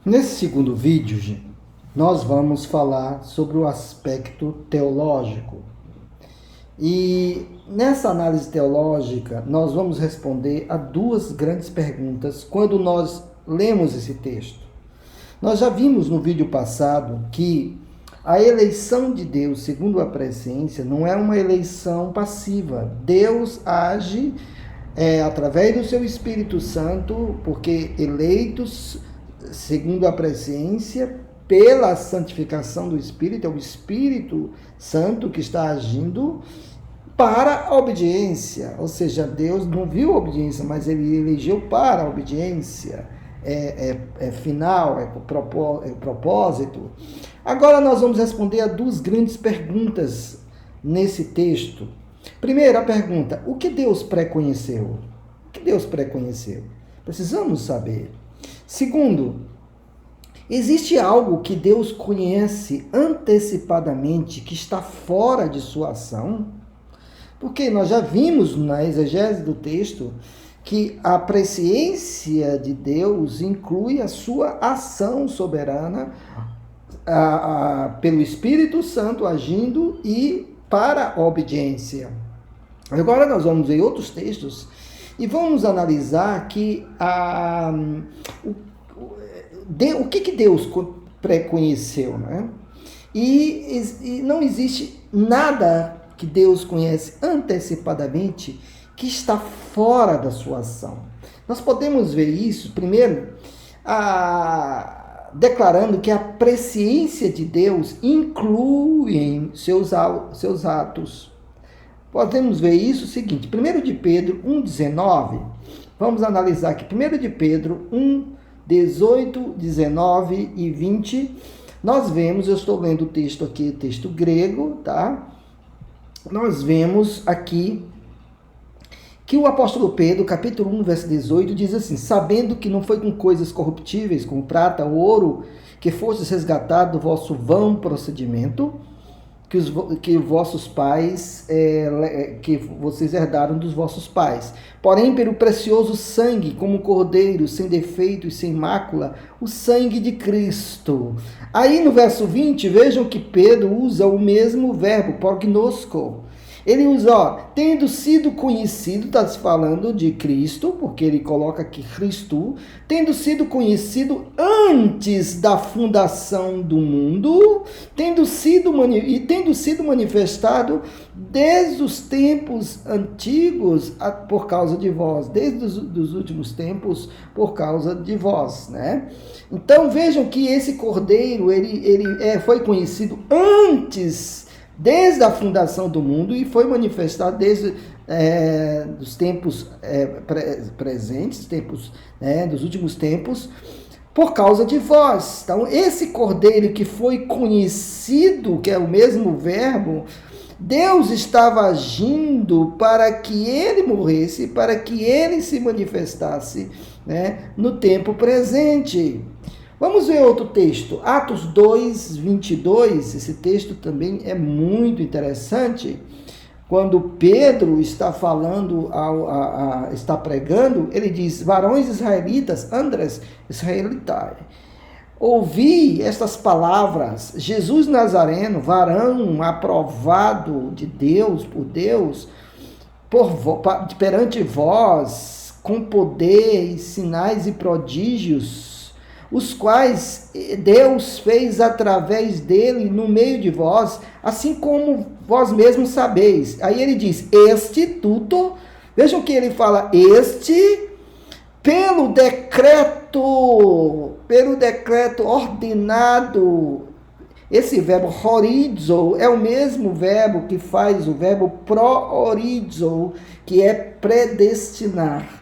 Nesse segundo vídeo, gente, nós vamos falar sobre o aspecto teológico. E nessa análise teológica, nós vamos responder a duas grandes perguntas quando nós lemos esse texto. Nós já vimos no vídeo passado que a eleição de Deus, segundo a presciência, não é uma eleição passiva. Deus age através do seu Espírito Santo, porque eleitos, segundo a presciência, pela santificação do Espírito, é o Espírito Santo que está agindo para a obediência. Ou seja, Deus não viu a obediência, mas ele elegeu para a obediência. Final, propósito. Agora nós vamos responder a duas grandes perguntas nesse texto. Primeira pergunta: o que Deus pré-conheceu? O que Deus pré-conheceu? Precisamos saber. Segundo, existe algo que Deus conhece antecipadamente que está fora de sua ação? Porque nós já vimos na exegese do texto que a presciência de Deus inclui a sua ação soberana pelo Espírito Santo agindo e para a obediência. Agora nós vamos ver outros textos e vamos analisar que o que Deus pré-conheceu, né? E não existe nada que Deus conhece antecipadamente que está fora da sua ação. Nós podemos ver isso, primeiro, declarando que a presciência de Deus inclui em seus atos. Podemos ver isso o seguinte, 1 de Pedro 1,19, vamos analisar aqui, 1 de Pedro 1,18, 19 e 20, nós vemos, eu estou lendo o texto aqui, texto grego, tá? Nós vemos aqui que o apóstolo Pedro, capítulo 1, verso 18, diz assim: sabendo que não foi com coisas corruptíveis, como prata ou ouro, que fostes resgatados do vosso vão procedimento, que vossos pais, que vocês herdaram dos vossos pais, porém pelo precioso sangue, como cordeiro, sem defeito e sem mácula, o sangue de Cristo. Aí no verso 20, vejam que Pedro usa o mesmo verbo, prognosco. Ele usa, tendo sido conhecido, está falando de Cristo, porque ele coloca aqui Cristo, tendo sido conhecido antes da fundação do mundo, tendo sido manifestado desde os tempos antigos por causa de vós, desde os últimos tempos por causa de vós, né? Então vejam que esse Cordeiro, ele foi conhecido desde a fundação do mundo e foi manifestado desde os tempos presentes, dos últimos tempos, por causa de vós. Então, esse Cordeiro que foi conhecido, que é o mesmo verbo, Deus estava agindo para que ele morresse, para que ele se manifestasse, né, no tempo presente. Vamos ver outro texto, Atos 2, 22, esse texto também é muito interessante. Quando Pedro está falando, está pregando, ele diz: varões israelitas, Andrés israelitai, ouvi estas palavras, Jesus Nazareno, varão aprovado de Deus, por Deus, perante vós, com poder e sinais e prodígios, os quais Deus fez através dele no meio de vós, assim como vós mesmos sabeis. Aí ele diz, este tudo, vejam que ele fala, este, pelo decreto ordenado. Esse verbo horizo é o mesmo verbo que faz o verbo pro-orizo, que é predestinar.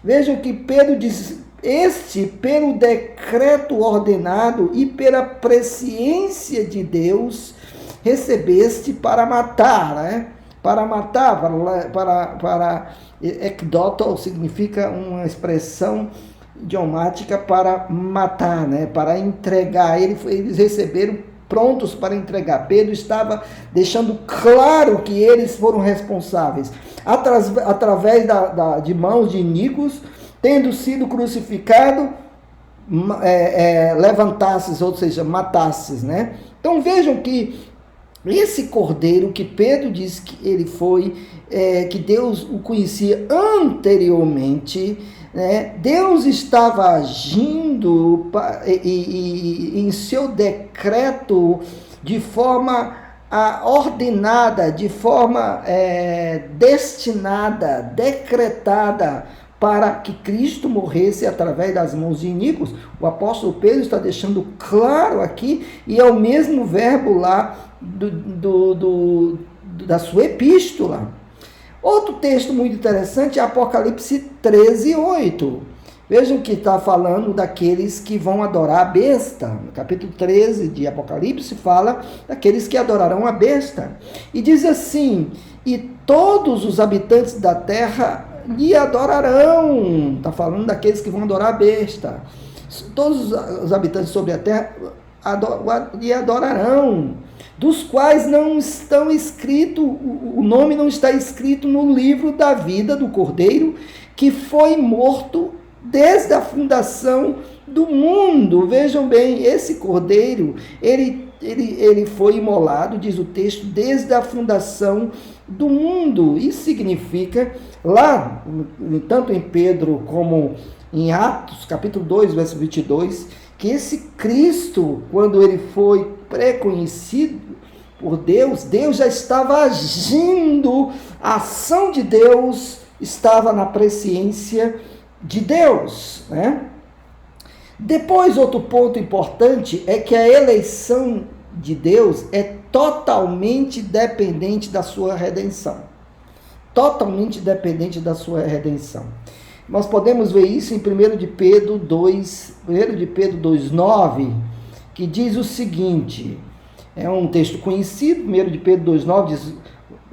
Vejam que Pedro diz, este, pelo decreto ordenado e pela presciência de Deus, recebeste para matar, né? Para matar, para ekdoto significa uma expressão idiomática para matar, né? Para entregar. Eles receberam prontos para entregar. Pedro estava deixando claro que eles foram responsáveis. Através de mãos de iníquos, tendo sido crucificado, levantasses, ou seja, matasses, né? Então vejam que esse cordeiro que Pedro diz que ele foi, que Deus o conhecia anteriormente, né? Deus estava agindo em seu decreto de forma ordenada, de forma destinada, decretada, para que Cristo morresse através das mãos de iníquos. O apóstolo Pedro está deixando claro aqui, e é o mesmo verbo lá da sua epístola. Outro texto muito interessante é Apocalipse 13:8. Vejam que está falando daqueles que vão adorar a besta. No capítulo 13 de Apocalipse fala daqueles que adorarão a besta. E diz assim: e todos os habitantes da terra lhe adorarão. Está falando daqueles que vão adorar a besta. Todos os habitantes sobre a terra lhe adorarão, dos quais não estão escrito, o nome não está escrito no livro da vida do Cordeiro, que foi morto desde a fundação do mundo. Vejam bem, esse Cordeiro, ele foi imolado, diz o texto, desde a fundação do mundo. Isso significa, lá, tanto em Pedro como em Atos, capítulo 2, verso 22, que esse Cristo, quando ele foi pré-conhecido por Deus, Deus já estava agindo, a ação de Deus estava na presciência de Deus, né? Depois, outro ponto importante é que a eleição de Deus é totalmente dependente da sua redenção. Totalmente dependente da sua redenção. Nós podemos ver isso em 1 de Pedro 2:9, que diz o seguinte, é um texto conhecido, 1 de Pedro 2:9 diz: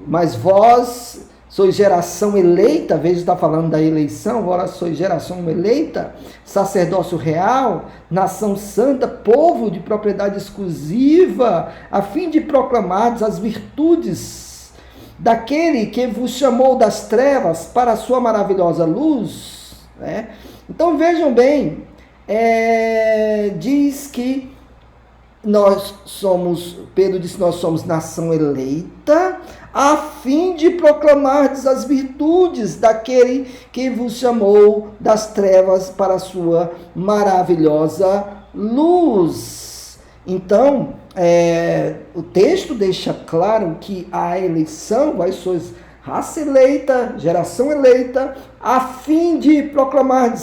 mas vós sois geração eleita, veja, está falando da eleição, vós sois geração eleita, sacerdócio real, nação santa, povo de propriedade exclusiva, a fim de proclamar as virtudes daquele que vos chamou das trevas para a sua maravilhosa luz, né? Então vejam bem, diz que nós somos, Pedro disse, nós somos nação eleita, a fim de proclamar as virtudes daquele que vos chamou das trevas para a sua maravilhosa luz. Então, o texto deixa claro que a eleição vai ser raça eleita, geração eleita, a fim de proclamar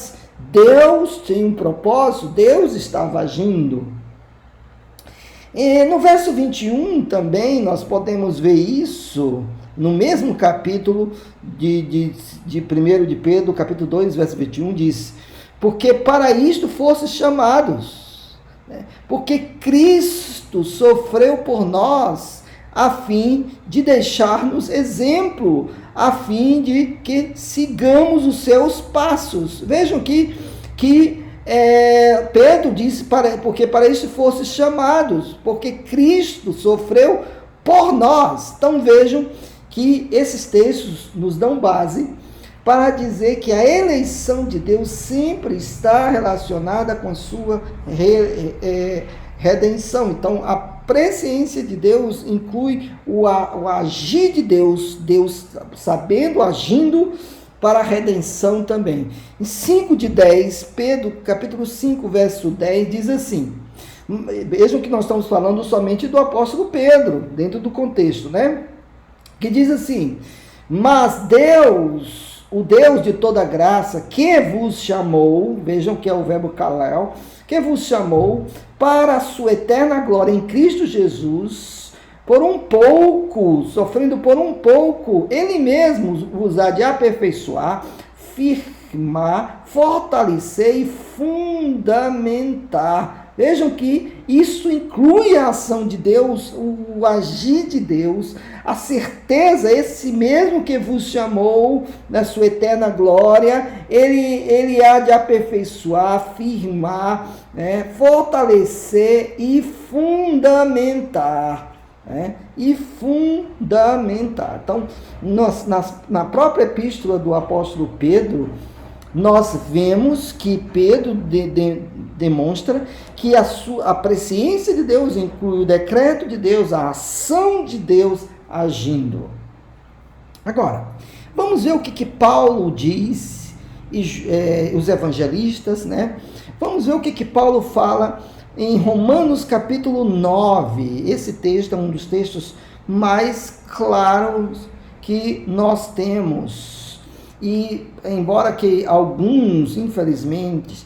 Deus tinha um propósito, Deus estava agindo. E no verso 21 também nós podemos ver isso, no mesmo capítulo de 1 de Pedro, capítulo 2, verso 21, diz: porque para isto fostes chamados, né? Porque Cristo sofreu por nós, a fim de deixar-nos exemplo, a fim de que sigamos os seus passos. Vejam que Pedro disse, porque para isso fossem chamados, porque Cristo sofreu por nós. Então vejam que esses textos nos dão base para dizer que a eleição de Deus sempre está relacionada com a sua redenção. Então a presciência de Deus inclui o agir de Deus, Deus sabendo, agindo para a redenção também. Em 5:10, Pedro, capítulo 5, verso 10, diz assim, vejam que nós estamos falando somente do apóstolo Pedro, dentro do contexto, né? Que diz assim: mas Deus, o Deus de toda graça, que vos chamou, vejam que é o verbo kalel, que vos chamou para a sua eterna glória em Cristo Jesus, por um pouco, sofrendo por um pouco, ele mesmo vos há de aperfeiçoar, firmar, fortalecer e fundamentar. Vejam que isso inclui a ação de Deus, o agir de Deus, a certeza, esse mesmo que vos chamou na sua eterna glória, ele há de aperfeiçoar, firmar, fortalecer e fundamentar. E fundamentar. Então, na própria epístola do apóstolo Pedro, nós vemos que Pedro demonstra que a presciência de Deus inclui o decreto de Deus, a ação de Deus agindo. Agora, vamos ver o que Paulo diz, os evangelistas, né? Vamos ver o que Paulo fala em Romanos capítulo 9. Esse texto é um dos textos mais claros que nós temos. E, embora que alguns, infelizmente,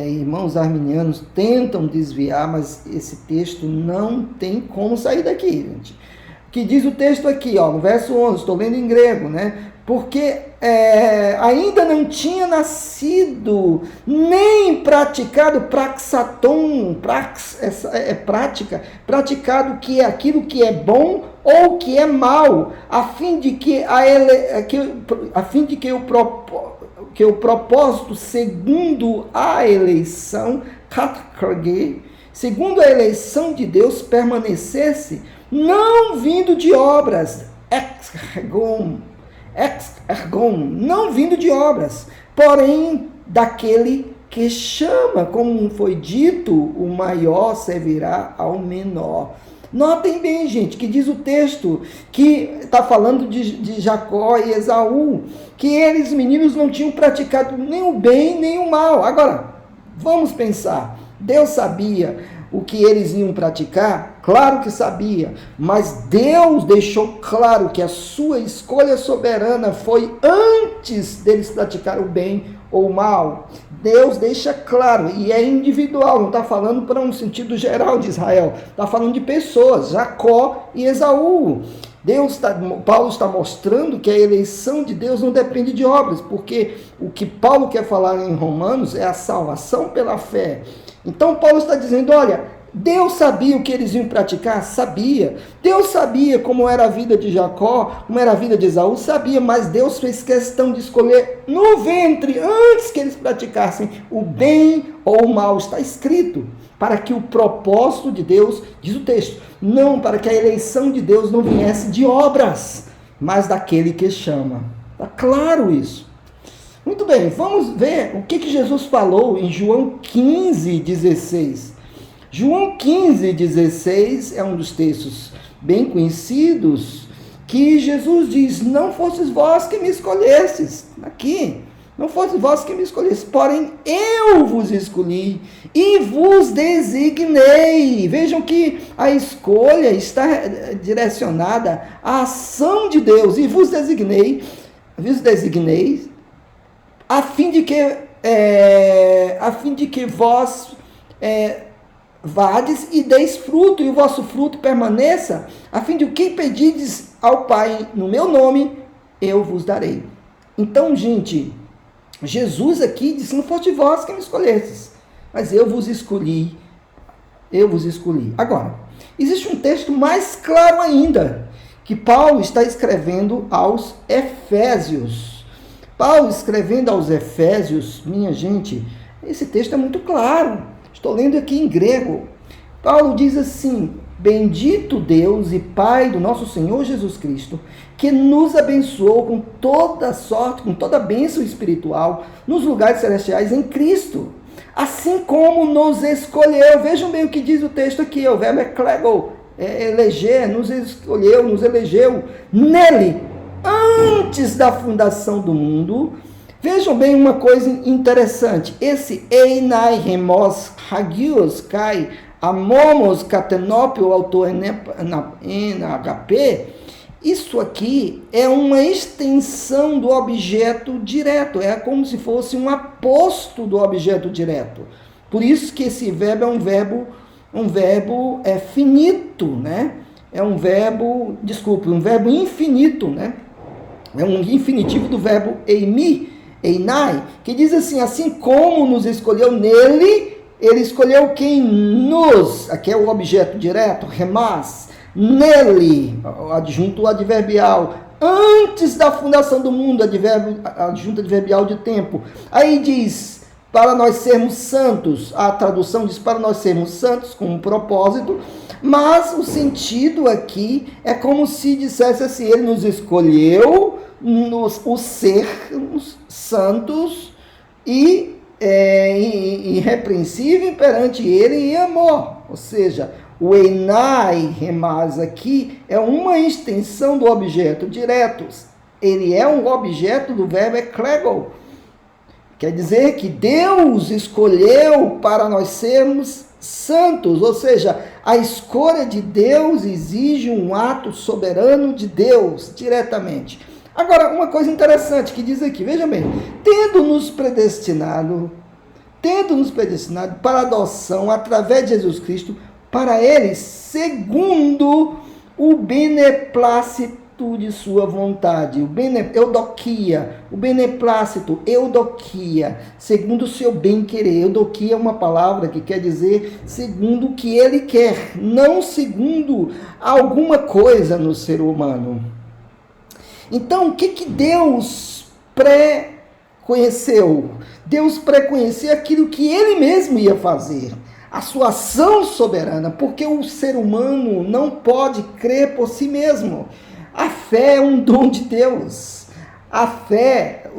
irmãos arminianos tentam desviar, mas esse texto não tem como sair daqui, gente. Que diz o texto aqui, ó, no verso 11, estou lendo em grego, né? Porque ainda não tinha nascido, nem praticado praxaton, prática, praticado que é aquilo que é bom ou que é mal, a fim de que o propósito segundo a eleição, segundo a eleição de Deus permanecesse, não vindo de obras, ex ergon, não vindo de obras, porém daquele que chama, como foi dito, o maior servirá ao menor. Notem bem, gente, que diz o texto que está falando de Jacó e Esaú, que eles, meninos, não tinham praticado nem o bem nem o mal. Agora, vamos pensar, Deus sabia o que eles iam praticar? Claro que sabia, mas Deus deixou claro que a sua escolha soberana foi antes deles praticar o bem ou o mal. Deus deixa claro, e é individual, não está falando para um sentido geral de Israel, está falando de pessoas, Jacó e Esaú. Paulo está mostrando que a eleição de Deus não depende de obras, porque o que Paulo quer falar em Romanos é a salvação pela fé. Então Paulo está dizendo, olha, Deus sabia o que eles iam praticar? Sabia. Deus sabia como era a vida de Jacó, como era a vida de Esaú? Sabia, mas Deus fez questão de escolher no ventre, antes que eles praticassem o bem ou o mal. Está escrito, para que o propósito de Deus, diz o texto, não, para que a eleição de Deus não viesse de obras, mas daquele que chama. Está claro isso. Muito bem, vamos ver o que Jesus falou em João 15:16. João 15:16 é um dos textos bem conhecidos, que Jesus diz, não fostes vós que me escolhestes, aqui, não fostes vós que me escolhestes, porém eu vos escolhi e vos designei. Vejam que a escolha está direcionada à ação de Deus, e vos designei, a fim de que vós vades e deis fruto, e o vosso fruto permaneça, a fim de que o que pedides ao Pai no meu nome, eu vos darei. Então, gente, Jesus aqui disse, não foste vós que me escolhestes, mas eu vos escolhi. Agora, existe um texto mais claro ainda, que Paulo está escrevendo aos Efésios. Paulo escrevendo aos Efésios, minha gente, esse texto é muito claro. Estou lendo aqui em grego. Paulo diz assim, bendito Deus e Pai do nosso Senhor Jesus Cristo, que nos abençoou com toda sorte, com toda bênção espiritual, nos lugares celestiais em Cristo, assim como nos escolheu. Vejam bem o que diz o texto aqui, o verbo eklego, eleger, nos escolheu, nos elegeu, nele, antes da fundação do mundo. Vejam bem uma coisa interessante, esse einai remos hagios kai amomos catenópio autor NHP, isso aqui é uma extensão do objeto direto, é como se fosse um aposto do objeto direto. Por isso que esse verbo é um verbo finito, né? É um verbo infinito, né? É um infinitivo do verbo einai, que diz assim como nos escolheu nele, ele escolheu quem nos, aqui é o objeto direto, remas, nele, adjunto adverbial, antes da fundação do mundo, adjunto adverbial de tempo. Aí diz, para nós sermos santos, a tradução diz para nós sermos santos, com um propósito, mas o sentido aqui é como se dissesse assim, ele nos escolheu os sermos santos e irrepreensível perante ele em amor. Ou seja, o enai remaz aqui é uma extensão do objeto diretos. Ele é um objeto do verbo eklego. Quer dizer que Deus escolheu para nós sermos santos, ou seja, a escolha de Deus exige um ato soberano de Deus, diretamente. Agora, uma coisa interessante que diz aqui, veja bem, tendo-nos predestinado para adoção através de Jesus Cristo, para Ele, segundo o beneplácito de sua vontade, o beneplácito, segundo o seu bem-querer. Eudokia é uma palavra que quer dizer segundo o que Ele quer, não segundo alguma coisa no ser humano. Então, o que Deus pré-conheceu? Deus pré-conheceu aquilo que Ele mesmo ia fazer, a sua ação soberana, porque o ser humano não pode crer por si mesmo. A fé é um dom de Deus. A fé,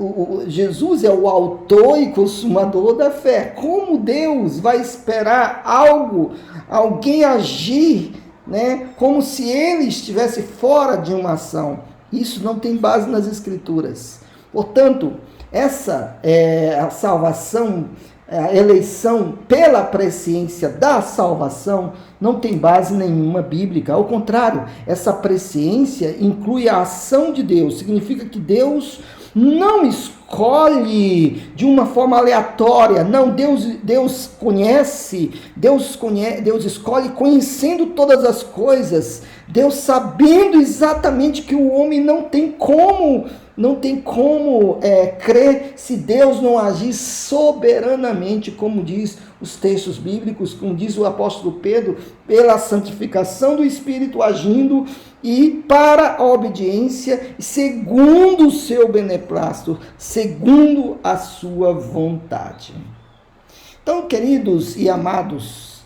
Jesus é o autor e consumador da fé. Como Deus vai esperar alguém agir, né, como se Ele estivesse fora de uma ação? Isso não tem base nas Escrituras. Portanto, essa a salvação, a eleição pela presciência da salvação não tem base nenhuma bíblica. Ao contrário, essa presciência inclui a ação de Deus. Significa que Deus não escolhe de uma forma aleatória. Não, Deus escolhe conhecendo todas as coisas. Deus sabendo exatamente que o homem não tem como crer se Deus não agir soberanamente, como diz os textos bíblicos, como diz o apóstolo Pedro, pela santificação do Espírito agindo e para a obediência, segundo o seu beneplácito, segundo a sua vontade. Então, queridos e amados,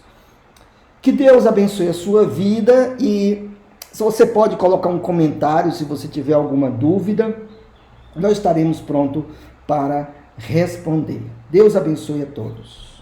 que Deus abençoe a sua vida, e se você pode colocar um comentário se você tiver alguma dúvida, nós estaremos prontos para responder. Deus abençoe a todos.